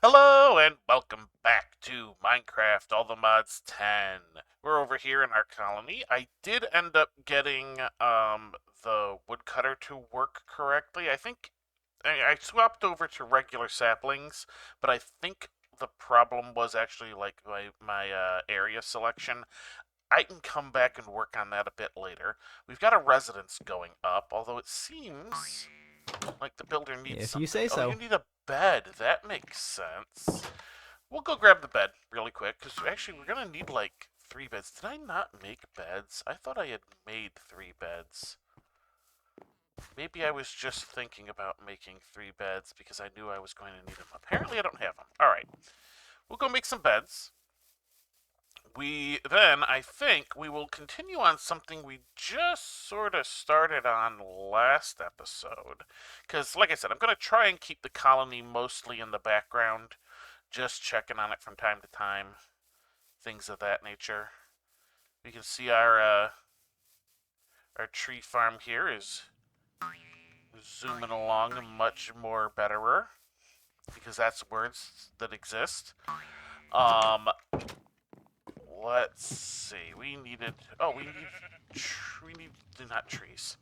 Hello and welcome back to Minecraft All the Mods 10. We're over here in our colony. I did end up getting the woodcutter to work correctly. I swapped over to regular saplings, but I think the problem was actually like my area selection. I can come back and work on that a bit later. We've got a residence going up, although it seems like the builder needs If you something. say Oh, you so. need a bed. That makes sense. We'll go grab the bed really quick, because actually we're going to need like 3 beds. Did I not make beds? I thought I had made 3 beds. Maybe I was just thinking about making 3 beds because I knew I was going to need them. Apparently I don't have them. Alright, we'll go make some beds. I think, we will continue on something we just sort of started on last episode. Because, like I said, I'm going to try and keep the colony mostly in the background, just checking on it from time to time, things of that nature. We can see our tree farm here is zooming along much more betterer, because that's words that exist. Um, let's see. We need not trees.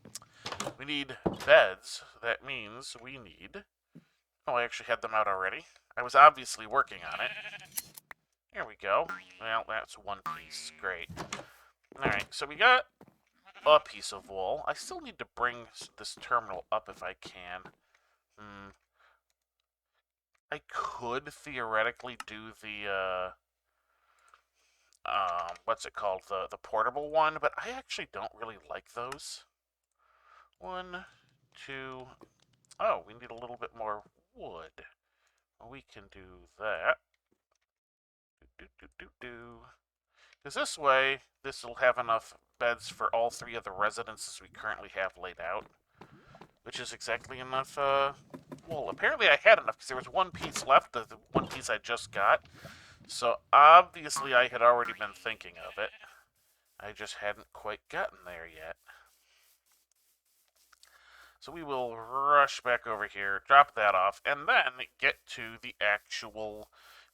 We need beds. That means we need. Oh, I actually had them out already. I was obviously working on it. Here we go. Well, that's one piece. Great. Alright, so we got a piece of wool. I still need to bring this terminal up if I can. I could theoretically do the what's it called? The portable one, but I actually don't really like those. One, two. Oh, we need a little bit more wood. Well, we can do that. Because this way, this will have enough beds for all 3 of the residences we currently have laid out, which is exactly enough wool. Apparently I had enough because there was one piece left, the one piece I just got. So obviously I had already been thinking of it. I just hadn't quite gotten there yet. So we will rush back over here, drop that off, and then get to the actual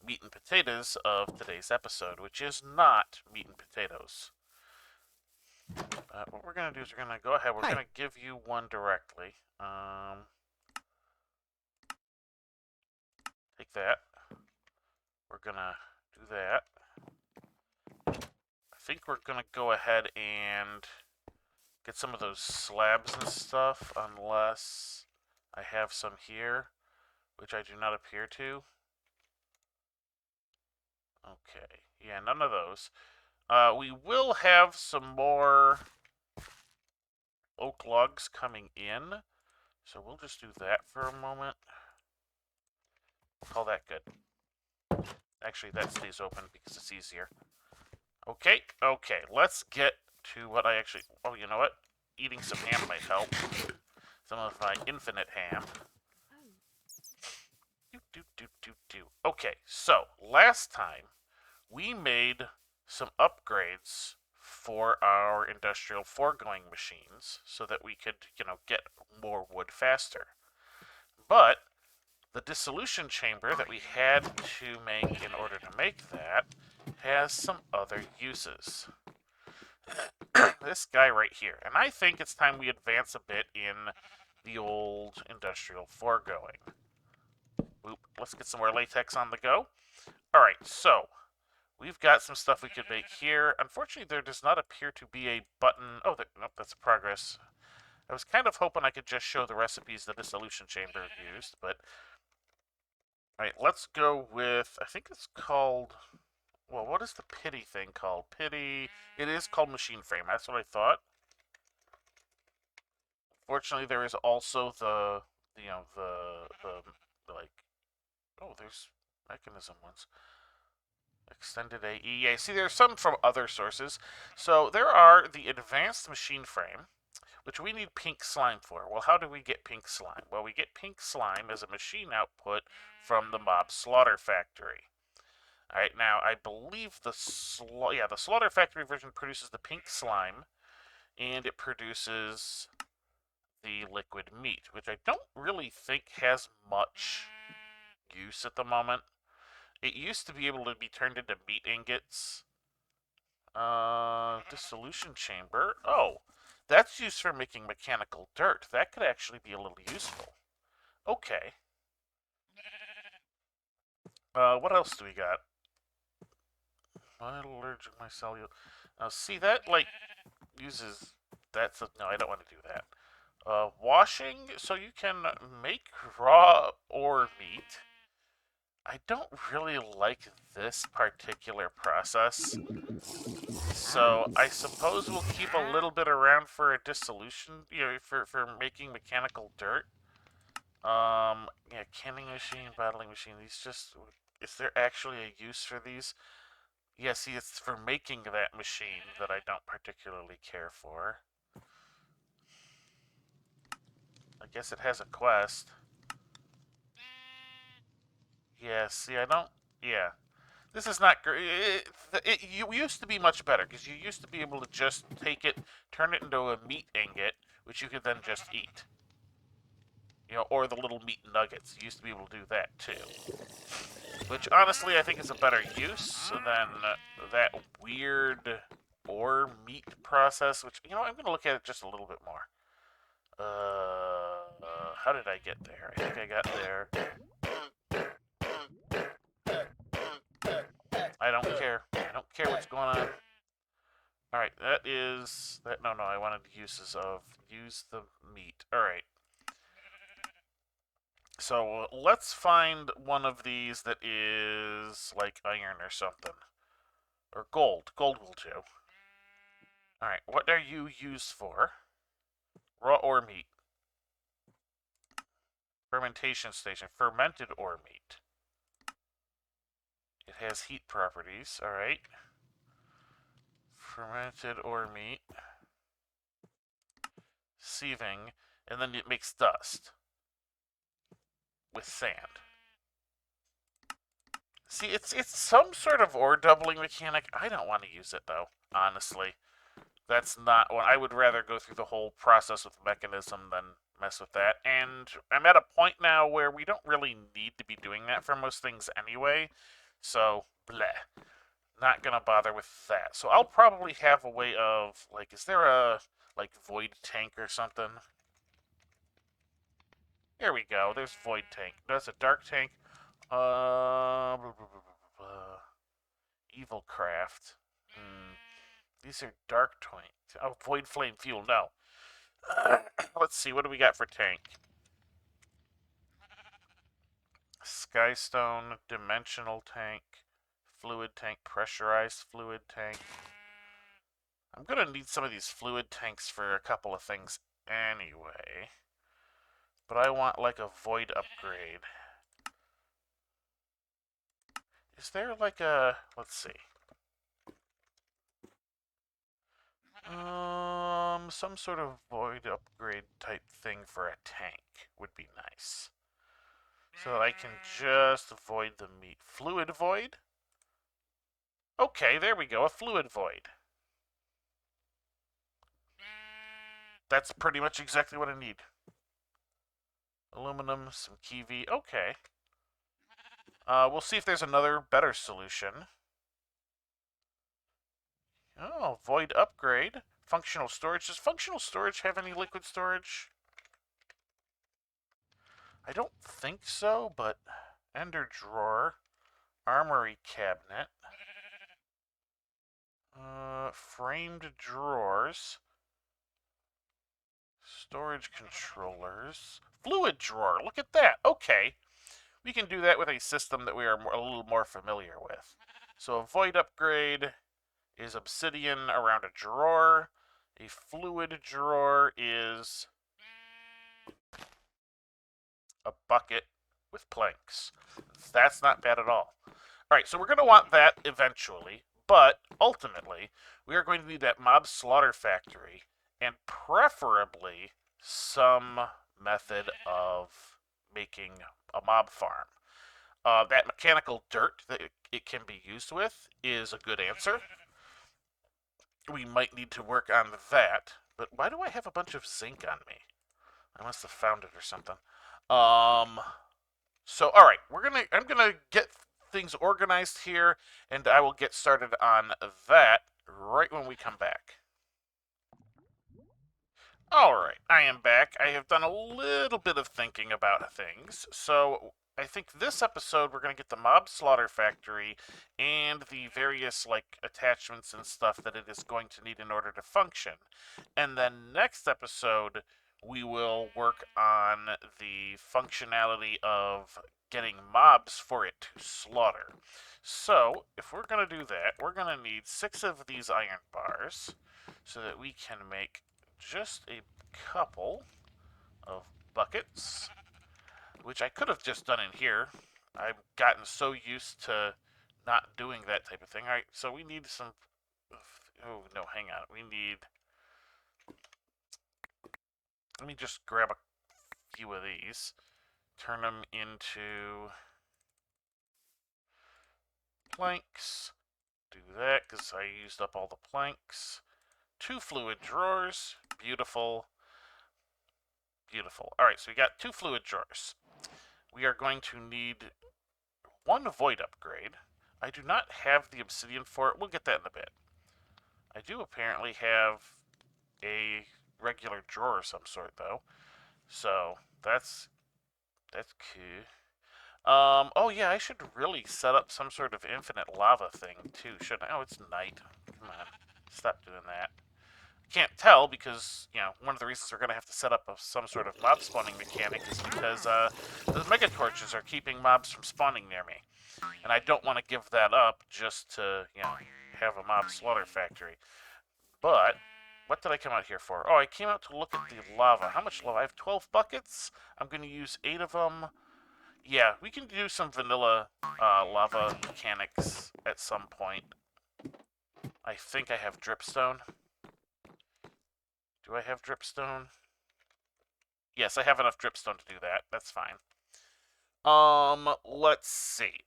meat and potatoes of today's episode, which is not meat and potatoes. What we're going to do is we're going to go ahead, we're Hi. going to give you one directly. Take that. We're going to do that. I think we're going to go ahead and get some of those slabs and stuff, unless I have some here, which I do not appear to. Okay, yeah, none of those. We will have some more oak logs coming in, so we'll just do that for a moment. Call that good. Actually, that stays open because it's easier. Okay, let's get to what I actually... Oh, you know what? Eating some ham might help. Some of my infinite ham. Okay, so last time we made some upgrades for our Industrial Foregoing machines so that we could, get more wood faster. But the dissolution chamber that we had to make in order to make that has some other uses. This guy right here. And I think it's time we advance a bit in the old Industrial Foregoing. Oop, let's get some more latex on the go. Alright, so we've got some stuff we could make here. Unfortunately, there does not appear to be a button. Oh, nope, that's progress. I was kind of hoping I could just show the recipes the dissolution chamber used, but... Alright, let's go with... I think it's called... Well, what is the pity thing called? Pity... It is called machine frame. That's what I thought. Fortunately, there is also like... Oh, there's mechanism ones. Extended AE. Yeah, see, there's some from other sources. So there are the advanced machine frame, which we need pink slime for. Well, how do we get pink slime? Well, we get pink slime as a machine output from the mob slaughter factory. All right, now I believe the slaughter factory version produces the pink slime, and it produces the liquid meat, which I don't really think has much use at the moment. It used to be able to be turned into meat ingots. Dissolution chamber. Oh, that's used for making mechanical dirt. That could actually be a little useful. Okay. What else do we got? Allergic mycelial. Now, see, that, like, uses... That's a... No, I don't want to do that. Washing, so you can make raw or meat. I don't really like this particular process. So I suppose we'll keep a little bit around for a dissolution, for making mechanical dirt. Yeah, canning machine, bottling machine. These just, is there actually a use for these? Yeah, see, it's for making that machine that I don't particularly care for. I guess it has a quest. Yeah, see, I don't, yeah. This is not great. You used to be much better, because you used to be able to just take it, turn it into a meat ingot, which you could then just eat. Or the little meat nuggets. You used to be able to do that, too. Which, honestly, I think is a better use than that weird ore meat process, which, I'm going to look at it just a little bit more. How did I get there? I think I got there. I don't care. I don't care what's going on. Alright, that is... No, I wanted uses of... Use the meat. Alright. So, let's find one of these that is, like, iron or something. Or gold. Gold will do. Alright, what are you used for? Raw or meat? Fermentation station. Fermented or meat. It has heat properties. Alright. Fermented or meat. Sieving. And then it makes dust. With sand. See, it's some sort of ore doubling mechanic. I don't want to use it, though, honestly. That's not what... I would rather go through the whole process with mechanism than mess with that. And I'm at a point now where we don't really need to be doing that for most things anyway. So, bleh. Not gonna bother with that. So I'll probably have a way of, like, is there a, like, void tank or something? Here we go. There's void tank. That's a dark tank. Evil craft. These are dark tanks. Oh, void flame fuel. No. Let's see. What do we got for tank? Skystone, dimensional tank, fluid tank, pressurized fluid tank. I'm gonna need some of these fluid tanks for a couple of things anyway. But I want, like, a void upgrade. Is there, like, a... Let's see. Some sort of void upgrade type thing for a tank would be nice. So I can just void the meat. Fluid void? Okay, there we go, a fluid void. That's pretty much exactly what I need. Aluminum, some kiwi. Okay. We'll see if there's another better solution. Oh, void upgrade. Functional storage. Does functional storage have any liquid storage? I don't think so, but... Ender drawer. Armory cabinet. Framed drawers. Storage controllers. Fluid drawer. Look at that. Okay. We can do that with a system that we are a little more familiar with. So a void upgrade is obsidian around a drawer. A fluid drawer is a bucket with planks. That's not bad at all. Alright, so we're going to want that eventually, but ultimately, we are going to need that mob slaughter factory, and preferably some method of making a mob farm. That mechanical dirt that it can be used with is a good answer. We might need to work on that, but why do I have a bunch of zinc on me? I must have found it or something. So, all right, I'm gonna get things organized here, and I will get started on that right when we come back. Alright, I am back. I have done a little bit of thinking about things. So, I think this episode we're going to get the Mob Slaughter Factory and the various, like, attachments and stuff that it is going to need in order to function. And then next episode, we will work on the functionality of getting mobs for it to slaughter. So, if we're going to do that, we're going to need 6 of these iron bars so that we can make just a couple of buckets, which I could have just done in here. I've gotten so used to not doing that type of thing. All right, so we need some... Oh, no, hang on. We need... Let me just grab a few of these. Turn them into planks. Do that, because I used up all the planks. 2 fluid drawers. Beautiful. Beautiful. Alright, so we got 2 fluid drawers. We are going to need 1 void upgrade. I do not have the obsidian for it. We'll get that in a bit. I do apparently have a regular drawer of some sort, though. So, that's cool. Oh yeah, I should really set up some sort of infinite lava thing, too, shouldn't I? Oh, it's night. Come on. Stop doing that. Can't tell because, you know, one of the reasons we're going to have to set up some sort of mob spawning mechanic is because the mega torches are keeping mobs from spawning near me. And I don't want to give that up just to, you know, have a mob slaughter factory. But, what did I come out here for? Oh, I came out to look at the lava. How much lava? I have 12 buckets. I'm going to use 8 of them. Yeah, we can do some vanilla lava mechanics at some point. I think I have dripstone. Do I have dripstone? Yes, I have enough dripstone to do that. That's fine. Let's see.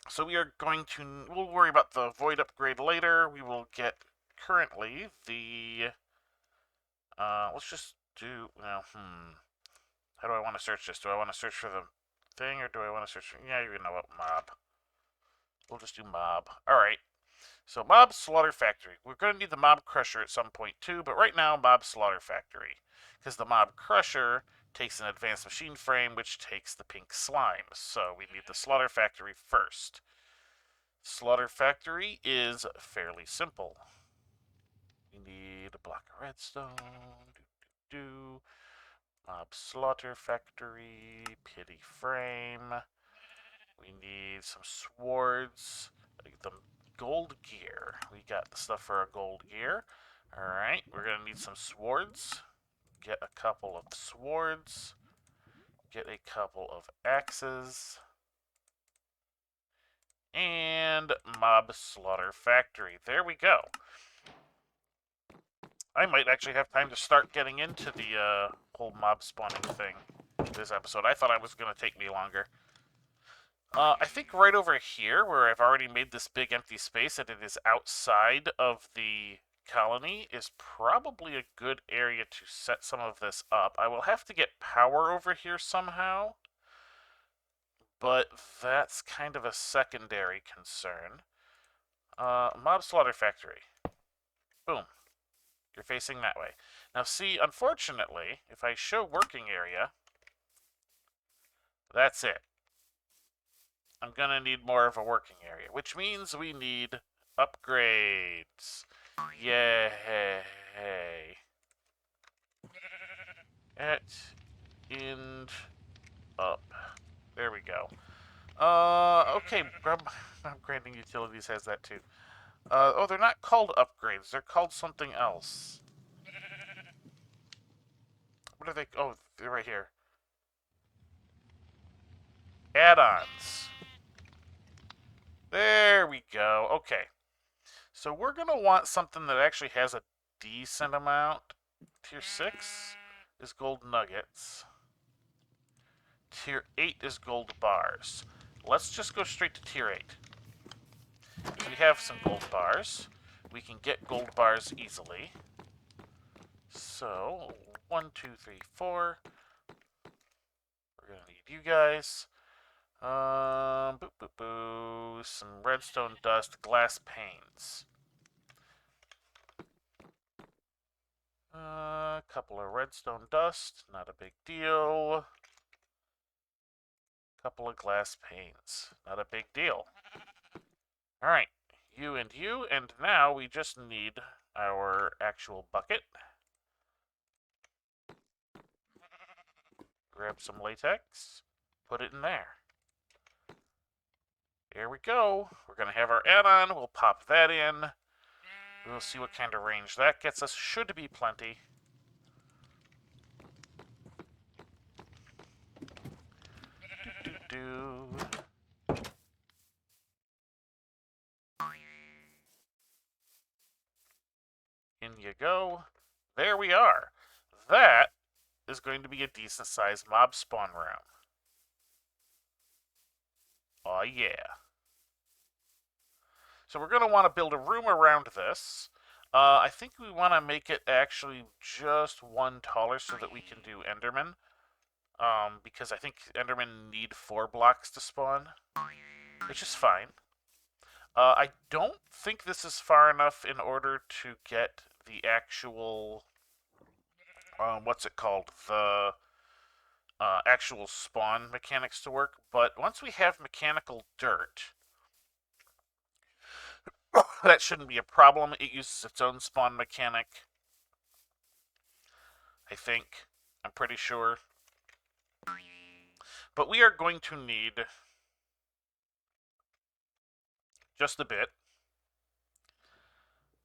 So we are going to... We'll worry about the void upgrade later. We will get currently the... let's just do... Well, How do I want to search this? Do I want to search for the thing, or do I want to search for... Yeah, you know what, mob. We'll just do mob. Alright. So, Mob Slaughter Factory. We're going to need the Mob Crusher at some point, too, but right now, Mob Slaughter Factory. Because the Mob Crusher takes an advanced machine frame, which takes the pink slime. So, we need the Slaughter Factory first. Slaughter Factory is fairly simple. We need a block of redstone. Mob Slaughter Factory. Pity frame. We need some swords. The gold gear. We got the stuff for our gold gear. Alright, we're going to need some swords. Get a couple of swords. Get a couple of axes. And Mob Slaughter Factory. There we go. I might actually have time to start getting into the whole mob spawning thing this episode. I thought it was going to take me longer. I think right over here, where I've already made this big empty space and it is outside of the colony, is probably a good area to set some of this up. I will have to get power over here somehow, but that's kind of a secondary concern. Mob Slaughter Factory. Boom. You're facing that way. Now see, unfortunately, if I show working area, that's it. I'm going to need more of a working area, which means we need upgrades. Yay. At, end, up. There we go. Okay, upgrading utilities has that too. Oh, they're not called upgrades. They're called something else. What are they? Oh, they're right here. Add-ons. There we go. Okay. So we're going to want something that actually has a decent amount. Tier 6 is gold nuggets. Tier 8 is gold bars. Let's just go straight to tier 8. If we have some gold bars, we can get gold bars easily. So, 1, 2, 3, 4. We're going to need you guys. Boop, boop, boop. some redstone dust, glass panes. A couple of redstone dust, not a big deal. Couple of glass panes, not a big deal. Alright, you, and now we just need our actual bucket. Grab some latex, put it in there. Here we go. We're going to have our add-on. We'll pop that in. We'll see what kind of range that gets us. Should be plenty. In you go. There we are. That is going to be a decent-sized mob spawn room. Oh yeah. So we're going to want to build a room around this. I think we want to make it actually just one taller so that we can do Enderman. Because I think Endermen need 4 blocks to spawn, which is fine. I don't think this is far enough in order to get the actual, what's it called, the actual spawn mechanics to work, but once we have mechanical dirt, that shouldn't be a problem. It uses its own spawn mechanic, I think. I'm pretty sure. But we are going to need just a bit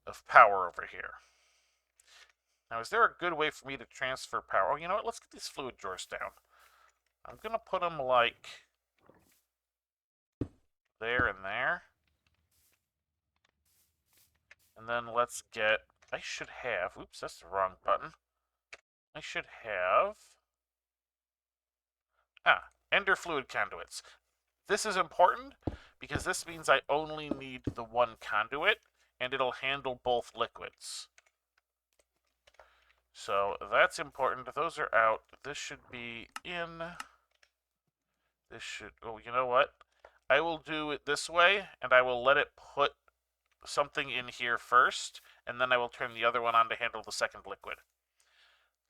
of power over here. Now, is there a good way for me to transfer power? Oh, you know what? Let's get these fluid drawers down. I'm going to put them, like, there and there. And then let's get... I should have... Oops, that's the wrong button. I should have... Ender fluid conduits. This is important because this means I only need the one conduit, and it'll handle both liquids. So that's important. Those are out. This should be in. This should... Oh, you know what? I will do it this way, and I will let it put something in here first, and then I will turn the other one on to handle the second liquid.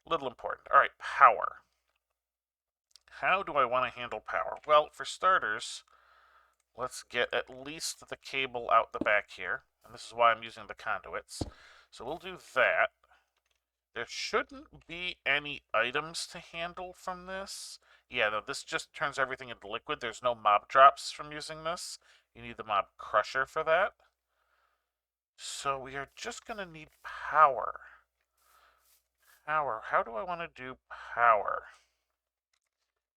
Little important. All right, power. How do I want to handle power? Well, for starters, let's get at least the cable out the back here. And this is why I'm using the conduits. So we'll do that. There shouldn't be any items to handle from this. Yeah, no, this just turns everything into liquid. There's no mob drops from using this. You need the mob crusher for that. So we are just going to need power. Power. How do I want to do power?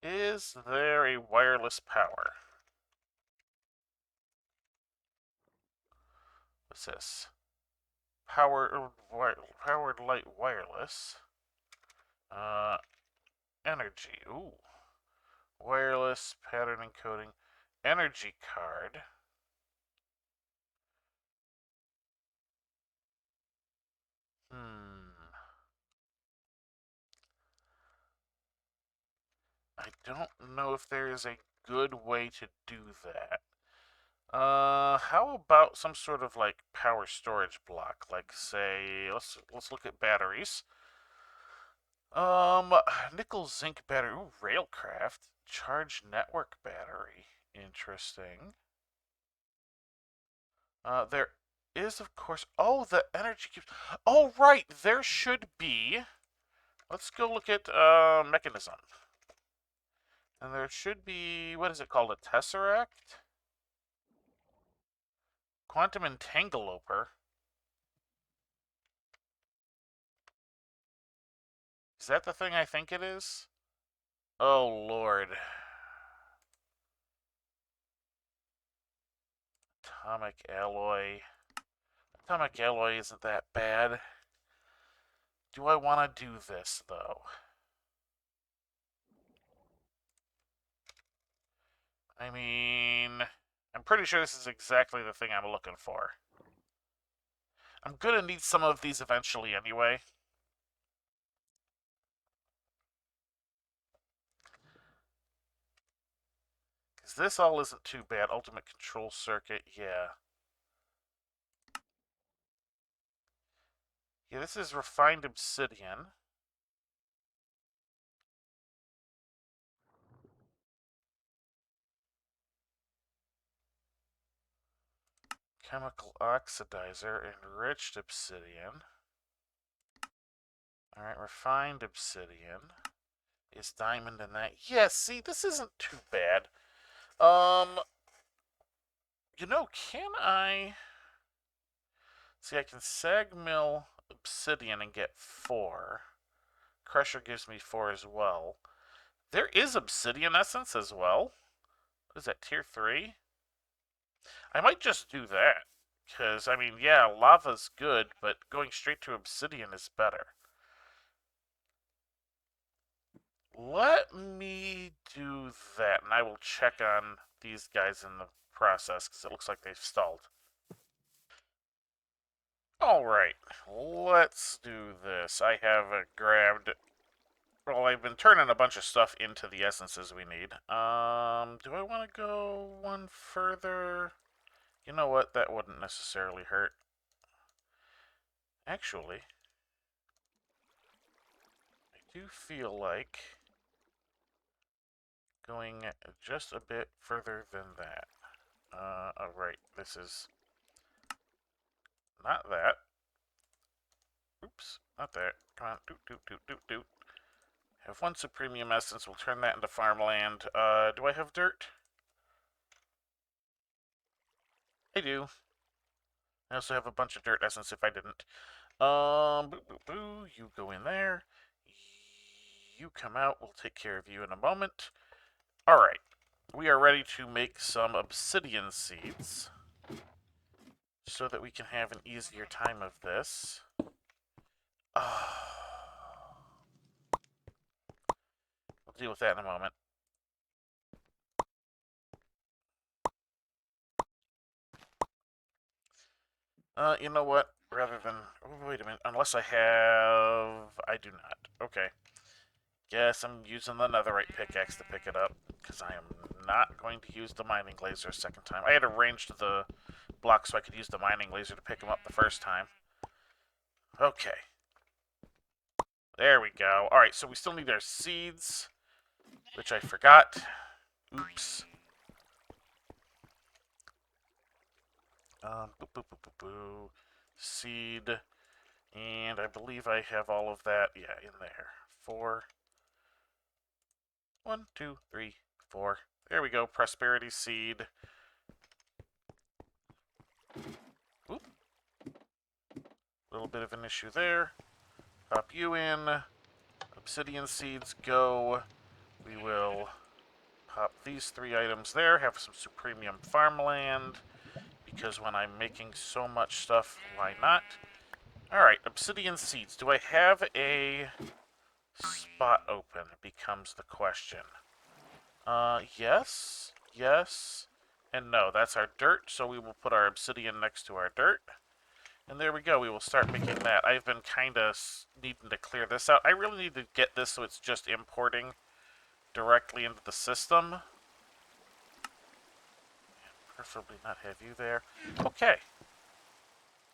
Is there a wireless power? What's this? Powered light wireless. Energy. Ooh. Wireless pattern encoding. Energy card. I don't know if there is a good way to do that. How about some sort of like power storage block? Like say, let's look at batteries. Nickel zinc battery. Ooh, Railcraft. Charge network battery. Interesting. There is, of course... Oh, the energy cubes. Oh, right. There should be... Let's go look at, mechanism. And there should be... What is it called? A tesseract? Quantum entangloper. Is that the thing I think it is? Oh, Lord. Atomic alloy. Atomic alloy isn't that bad. Do I want to do this, though? I mean, I'm pretty sure this is exactly the thing I'm looking for. I'm gonna need some of these eventually anyway. This all isn't too bad. Ultimate control circuit, yeah. Yeah, this is refined obsidian. Chemical oxidizer, enriched obsidian. Alright, refined obsidian. Is diamond in that? Yeah, see, this isn't too bad. Can I... See, I can sag mill obsidian and get 4. Crusher gives me 4 as well. There is obsidian essence as well. What is that, tier 3? I might just do that. Because, I mean, yeah, lava's good, but going straight to obsidian is better. Let me do that, and I will check on these guys in the process, because it looks like they've stalled. Alright, let's do this. I have grabbed... Well, I've been turning a bunch of stuff into the essences we need. Do I want to go one further? You know what? That wouldn't necessarily hurt. Actually, I do feel like going just a bit further than that. Alright, this is not that. Oops, not that. Come on, doot. Have 1 supremium essence, we'll turn that into farmland. Do I have dirt? I do. I also have a bunch of dirt essence if I didn't. Boo, you go in there. You come out, we'll take care of you in a moment. Alright, we are ready to make some obsidian seeds so that we can have an easier time of this. We'll deal with that in a moment. You know what? Rather than... Oh, wait a minute. Unless I have... I do not. Okay. Guess I'm using the netherite pickaxe to pick it up, because I am not going to use the mining laser a second time. I had arranged the blocks so I could use the mining laser to pick them up the first time. Okay. There we go. Alright, so we still need our seeds, which I forgot. Oops. Seed. And I believe I have all of that, yeah, in there. 4. 1, 2, 3, 4. There we go. Prosperity seed. Oop. Little bit of an issue there. Pop you in. Obsidian seeds go. We will pop these 3 items there. Have some supremium farmland. Because when I'm making so much stuff, why not? Alright, obsidian seeds. Do I have a spot open? Becomes the question. Yes, and no. That's our dirt, so we will put our obsidian next to our dirt. And there we go, we will start making that. I've been kind of needing to clear this out. I really need to get this so it's just importing directly into the system. Preferably not have you there. Okay.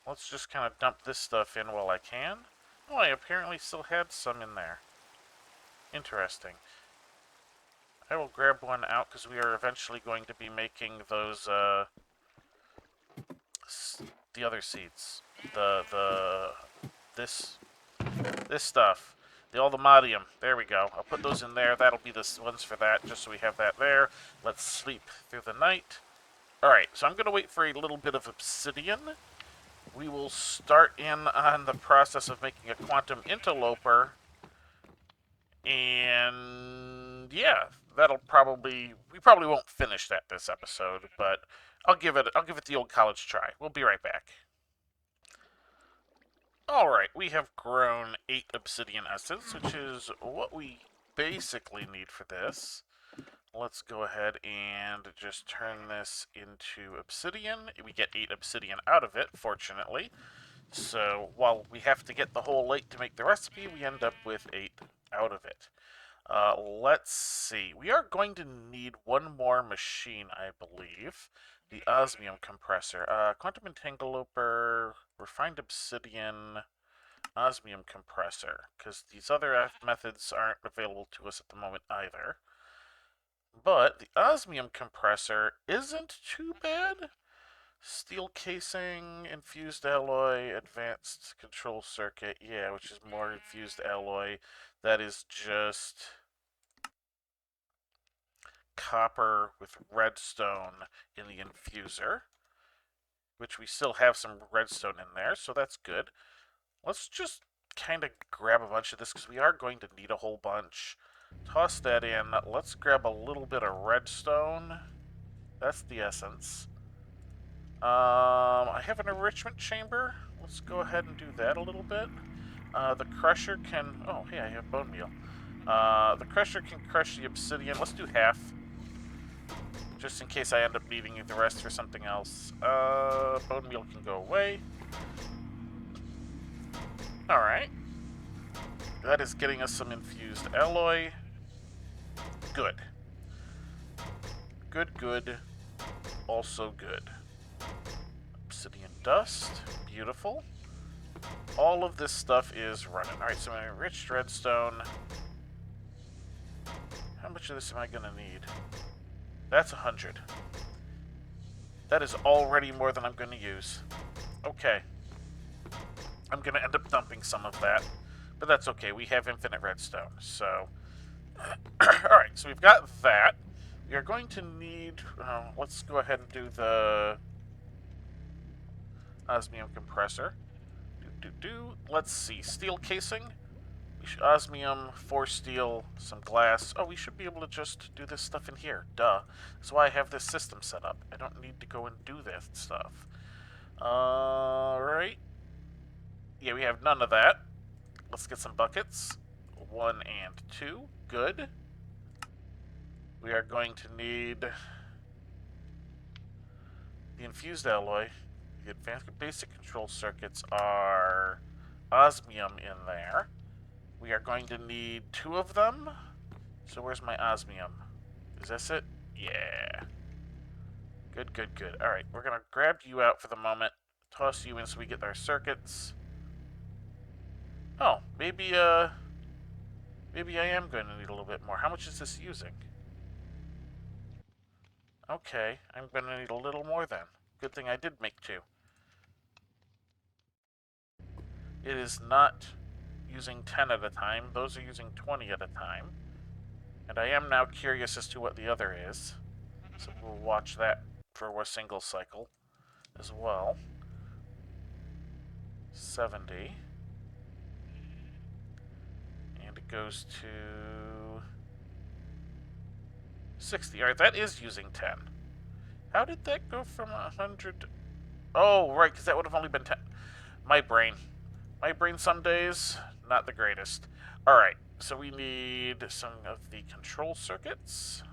Let's just kind of dump this stuff in while I can. Oh, I apparently still had some in there. Interesting. I will grab one out because we are eventually going to be making those, the other seeds. This stuff. The Aldemodium. There we go. I'll put those in there. That'll be the ones for that, just so we have that there. Let's sleep through the night. Alright, so I'm going to wait for a little bit of obsidian. We will start in on the process of making a quantum interloper. And yeah, we probably won't finish that this episode, but I'll give it the old college try. We'll be right back. Alright, we have grown 8 obsidian essence, which is what we basically need for this. Let's go ahead and just turn this into obsidian. We get 8 obsidian out of it, fortunately. So while we have to get the whole 8 to make the recipe, we end up with 8 out of it. Let's see. We are going to need one more machine, I believe. The osmium compressor. Quantum entangloper, refined obsidian, osmium compressor. Because these other methods aren't available to us at the moment either. But the osmium compressor isn't too bad. Steel casing, infused alloy, advanced control circuit. Yeah, which is more infused alloy. That is just copper with redstone in the infuser, which we still have some redstone in there, so that's good. Let's just kind of grab a bunch of this because we are going to need a whole bunch. Toss that in. Let's grab a little bit of redstone. That's the essence. I have an enrichment chamber. Let's go ahead and do that a little bit. The crusher can... Oh, hey, I have bone meal. The crusher can crush the obsidian. Let's do half. Just in case I end up needing the rest for something else. Bone meal can go away. Alright. That is getting us some infused alloy. Good. Good. Also good. Obsidian dust. Beautiful. All of this stuff is running. Alright, so my enriched redstone. How much of this am I going to need? That's 100. That is already more than I'm going to use. Okay. I'm going to end up dumping some of that. But that's okay. We have infinite redstone. So, alright, so we've got that. We are going to need... let's go ahead and do the osmium compressor. Let's see. Steel casing. Osmium, 4 steel, some glass. Oh, we should be able to just do this stuff in here. Duh. That's why I have this system set up. I don't need to go and do that stuff. Alright. Yeah, we have none of that. Let's get some buckets. 1 and 2. Good. We are going to need the infused alloy. The advanced basic control circuits are osmium in there. We are going to need 2 of them. So where's my osmium? Is this it? Yeah. Good. Alright, we're going to grab you out for the moment. Toss you in so we get our circuits. Oh, maybe I am going to need a little bit more. How much is this using? Okay, I'm going to need a little more then. Good thing I did make 2. It is not using 10 at a time. Those are using 20 at a time. And I am now curious as to what the other is. So we'll watch that for a single cycle as well. 70. And it goes to 60. Alright, that is using 10. How did that go from 100? Oh, right, because that would have only been 10. My brain. My brain some days, not the greatest. Alright, so we need some of the control circuits.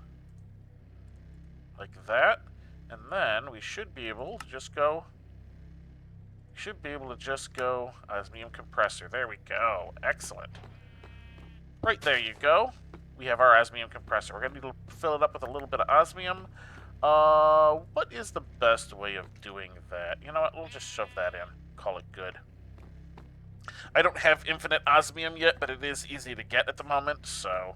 Like that. And then we should be able to just go... osmium compressor. There we go. Excellent. Right, there you go. We have our osmium compressor. We're going to need to fill it up with a little bit of osmium. What is the best way of doing that? You know what? We'll just shove that in. Call it good. I don't have infinite osmium yet, but it is easy to get at the moment, so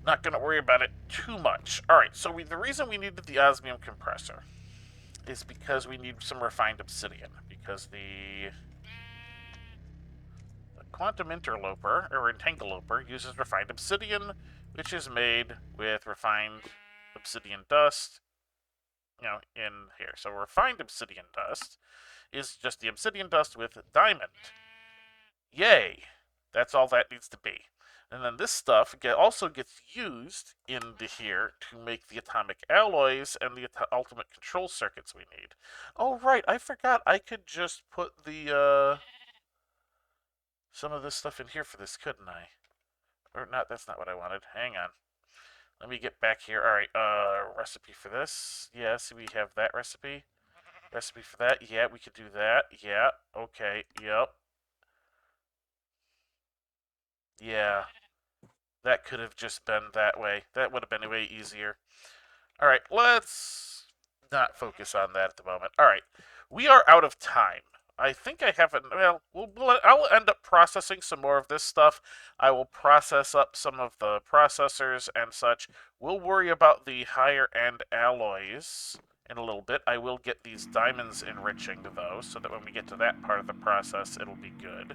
not going to worry about it too much. Alright, so the reason we needed the osmium compressor is because we need some refined obsidian, because the quantum interloper, or entangloper, uses refined obsidian, which is made with refined obsidian dust, in here. So refined obsidian dust is just the obsidian dust with diamond. Yay! That's all that needs to be. And then this stuff also gets used into here to make the atomic alloys and the ultimate control circuits we need. Oh, right, I forgot I could just put the, some of this stuff in here for this, couldn't I? Or not, that's not what I wanted. Hang on. Let me get back here. Alright, recipe for this. Yes, we have that recipe. Recipe for that. Yeah, we could do that. Yeah, okay, yep. Yeah. That could have just been that way. That would have been way easier. All right, let's not focus on that at the moment. All right, we are out of time. I think I haven't. Well, I'll end up processing some more of this stuff. I will process up some of the processors and such. We'll worry about the higher end alloys in a little bit. I will get these diamonds enriching, though, so that when we get to that part of the process, it'll be good.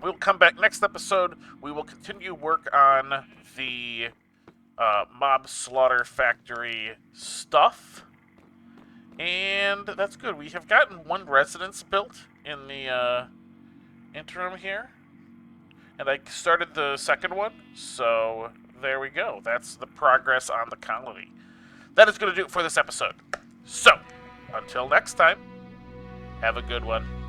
We'll come back next episode. We will continue work on the mob slaughter factory stuff. And that's good. We have gotten one residence built in the interim here. And I started the second one, so there we go. That's the progress on the colony. That is going to do it for this episode. So, until next time, have a good one.